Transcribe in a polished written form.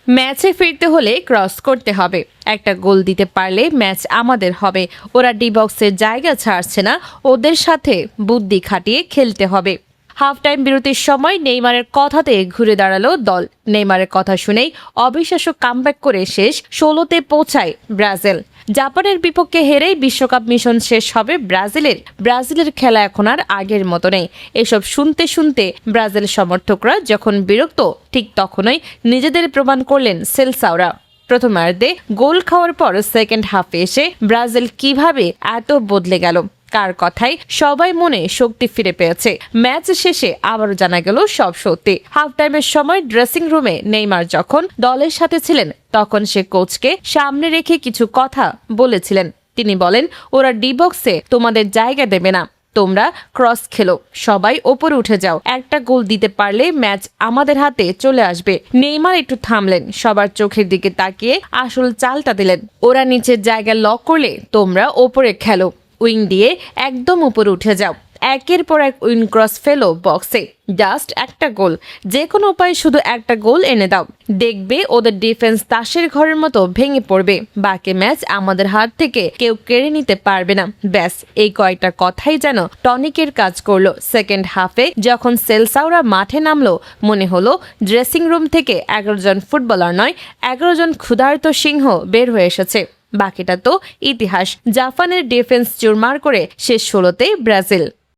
ম্যাচে ফিরতে হলে ক্রস করতে হবে, একটা গোল দিতে পারলে ম্যাচ আমাদের হবে। ওরা ডি বক্সের জায়গা ছাড়ছে না, ওদের সাথে বুদ্ধি খাটিয়ে খেলতে হবে। হাফ টাইম বিরতির সময় নেইমারের কথাতে ঘুরে দাঁড়ালো দল। নেইমারের কথা শুনেই অবিশ্বাস্য কামব্যাক করে শেষ 16তে পৌঁছায় ব্রাজিল। জাপানের বিপক্ষে হেরেই বিশ্বকাপ মিশন শেষ হবে ব্রাজিলের খেলা এখন আর আগের মতো নেই। এসব শুনতে শুনতে ব্রাজিল সমর্থকরা যখন বিরক্ত, ঠিক তখনই নিজেদের প্রমাণ করলেন সেলসাওরা। প্রথমার্ধে গোল খাওয়ার পর সেকেন্ড হাফে এসে ব্রাজিল কিভাবে এত বদলে গেল, কার কথায় সবাই মনে শক্তি ফিরে পেয়েছে। ম্যাচ শেষে আবারও জানা গেল সব সত্যি। হাফ টাইমের সময় ড্রেসিং রুমে নেইমার যখন দলের সাথে ছিলেন, তখন সে কোচকে সামনে রেখে কিছু কথা বলেছিলেন। তিনি বলেন, ওরা ডি বক্সে তোমাদের জায়গা দেবে না, তোমরা ক্রস খেলো, সবাই ওপরে উঠে যাও, একটা গোল দিতে পারলে ম্যাচ আমাদের হাতে চলে আসবে। নেইমার একটু থামলেন, সবার চোখের দিকে তাকিয়ে আসল চালটা দিলেন। ওরা নিচের জায়গা লক করলে তোমরা ওপরে খেলো, উইং দিয়ে একদম উপরে উঠে যাও। একের পর এক উইন ক্রস ফেলো বক্সে, জাস্ট একটা গোল, যে কোনো উপায়ে শুধু একটা গোল এনে দাও, দেখবে ওদের ডিফেন্স তাসের ঘরের মতো ভেঙে পড়বে। বাকি ম্যাচ আমাদের হাত থেকে কেউ কেড়ে নিতে পারবে না। ব্যাস, এই কয়েকটা কথাই যেন টনিকের কাজ করলো। সেকেন্ড হাফে যখন সেলসাওরা মাঠে নামলো, মনে হলো ড্রেসিং রুম থেকে 11 জন ফুটবলার নয়, 11 জন ক্ষুধার্ত সিংহ বের হয়ে এসেছে। বাকিটা তো ইতিহাস। জাপানের ডিফেন্স চুরমার করে শেষ 16তেই ব্রাজিল।